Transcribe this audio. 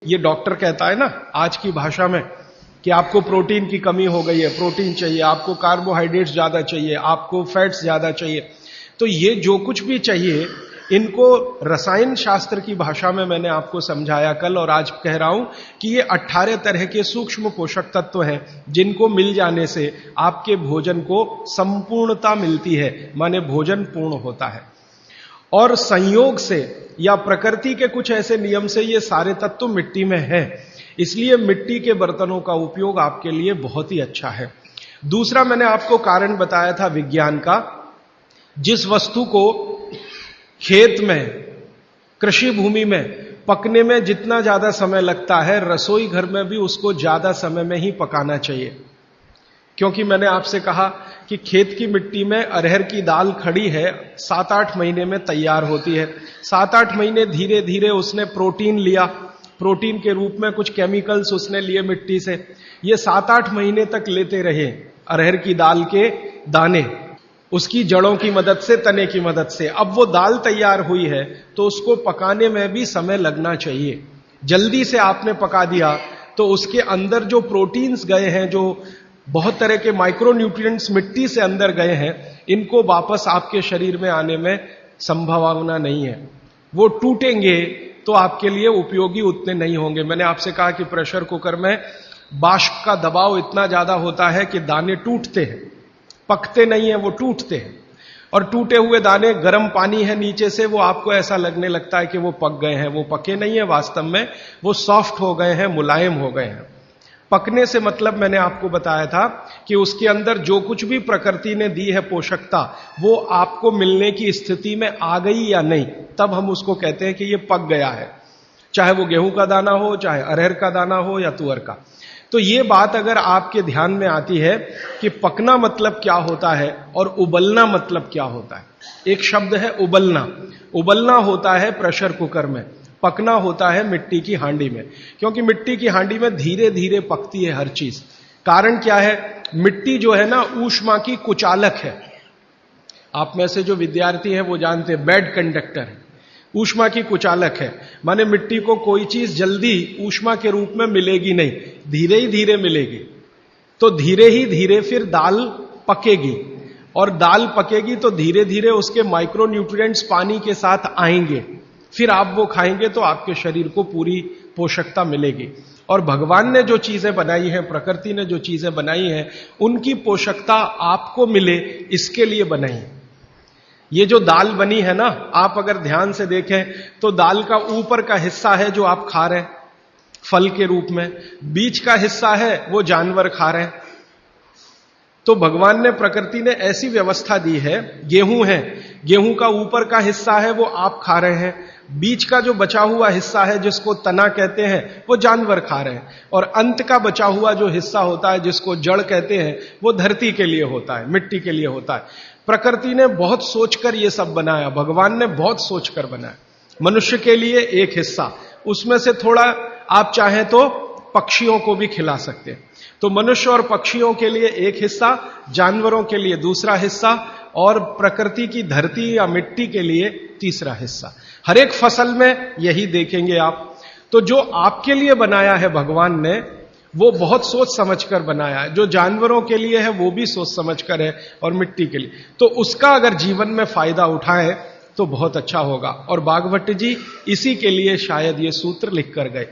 ये डॉक्टर कहता है ना आज की भाषा में कि आपको प्रोटीन की कमी हो गई है, प्रोटीन चाहिए, आपको कार्बोहाइड्रेट्स ज्यादा चाहिए, आपको फैट्स ज्यादा चाहिए। तो ये जो कुछ भी चाहिए इनको रसायन शास्त्र की भाषा में मैंने आपको समझाया कल और आज कह रहा हूं कि ये 18 तरह के सूक्ष्म पोषक तत्व हैं जिनको मिल जाने से आपके भोजन को संपूर्णता मिलती है, माने भोजन पूर्ण होता है। और संयोग से या प्रकृति के कुछ ऐसे नियम से ये सारे तत्व मिट्टी में हैं, इसलिए मिट्टी के बर्तनों का उपयोग आपके लिए बहुत ही अच्छा है। दूसरा मैंने आपको कारण बताया था विज्ञान का। जिस वस्तु को खेत में, कृषि भूमि में पकने में जितना ज्यादा समय लगता है, रसोई घर में भी उसको ज्यादा समय में ही पकाना चाहिए। क्योंकि मैंने आपसे कहा कि खेत की मिट्टी में अरहर की दाल खड़ी है, 7-8 महीने में तैयार होती है। 7-8 महीने धीरे धीरे उसने प्रोटीन लिया, प्रोटीन के रूप में कुछ केमिकल्स उसने लिए मिट्टी से। ये 7-8 महीने तक लेते रहे अरहर की दाल के दाने, उसकी जड़ों की मदद से, तने की मदद से। अब वो दाल तैयार हुई है तो उसको पकाने में भी समय लगना चाहिए। जल्दी से आपने पका दिया तो उसके अंदर जो प्रोटीन्स गए हैं, जो बहुत तरह के माइक्रो न्यूट्रिएंट्स मिट्टी से अंदर गए हैं, इनको वापस आपके शरीर में आने में संभावना नहीं है। वो टूटेंगे तो आपके लिए उपयोगी उतने नहीं होंगे। मैंने आपसे कहा कि प्रेशर कुकर में वाष्प का दबाव इतना ज्यादा होता है कि दाने टूटते हैं, पकते नहीं है, वो टूटते हैं। और टूटे हुए दाने, गर्म पानी है नीचे से, वो आपको ऐसा लगने लगता है कि वो पक गए हैं। वो पके नहीं है, वास्तव में वो सॉफ्ट हो गए हैं, मुलायम हो गए हैं। पकने से मतलब मैंने आपको बताया था कि उसके अंदर जो कुछ भी प्रकृति ने दी है पोषकता, वो आपको मिलने की स्थिति में आ गई या नहीं, तब हम उसको कहते हैं कि ये पक गया है। चाहे वो गेहूं का दाना हो, चाहे अरहर का दाना हो या तुअर का। तो ये बात अगर आपके ध्यान में आती है कि पकना मतलब क्या होता है और उबलना मतलब क्या होता है। एक शब्द है उबलना। उबलना होता है प्रेशर कुकर में, पकना होता है मिट्टी की हांडी में। क्योंकि मिट्टी की हांडी में धीरे धीरे पकती है हर चीज। कारण क्या है? मिट्टी जो है ना, ऊष्मा की कुचालक है। आप में से जो विद्यार्थी हैं वो जानते हैं, बेड कंडक्टर है, ऊष्मा की कुचालक है। माने मिट्टी को कोई चीज जल्दी ऊष्मा के रूप में मिलेगी नहीं, धीरे ही धीरे मिलेगी। तो धीरे ही धीरे फिर दाल पकेगी, और दाल पकेगी तो धीरे धीरे उसके माइक्रो न्यूट्रिएंट्स पानी के साथ आएंगे। फिर आप वो खाएंगे तो आपके शरीर को पूरी पोषकता मिलेगी। और भगवान ने जो चीजें बनाई हैं, प्रकृति ने जो चीजें बनाई हैं, उनकी पोषकता आपको मिले, इसके लिए बनाई है। ये जो दाल बनी है ना, आप अगर ध्यान से देखें तो दाल का ऊपर का हिस्सा है जो आप खा रहे हैं फल के रूप में, बीच का हिस्सा है वो जानवर खा रहे हैं। तो भगवान ने, प्रकृति ने ऐसी व्यवस्था दी है। गेहूं है, गेहूं का ऊपर का हिस्सा है वो आप खा रहे हैं, बीच का जो बचा हुआ हिस्सा है जिसको तना कहते हैं वो जानवर खा रहे हैं, और अंत का बचा हुआ जो हिस्सा होता है जिसको जड़ कहते हैं वो धरती के लिए होता है, मिट्टी के लिए होता है। प्रकृति ने बहुत सोचकर ये सब बनाया, भगवान ने बहुत सोचकर बनाया। मनुष्य के लिए एक हिस्सा, उसमें से थोड़ा आप चाहें तो पक्षियों को भी खिला सकते हैं। तो मनुष्य और पक्षियों के लिए एक हिस्सा, जानवरों के लिए दूसरा हिस्सा, और प्रकृति की धरती या मिट्टी के लिए तीसरा हिस्सा। हर एक फसल में यही देखेंगे आप। तो जो आपके लिए बनाया है भगवान ने, वो बहुत सोच समझकर बनाया है। जो जानवरों के लिए है वो भी सोच समझकर है, और मिट्टी के लिए। तो उसका अगर जीवन में फायदा उठाएं तो बहुत अच्छा होगा। और बागभट्ट जी इसी के लिए शायद ये सूत्र लिख कर गए।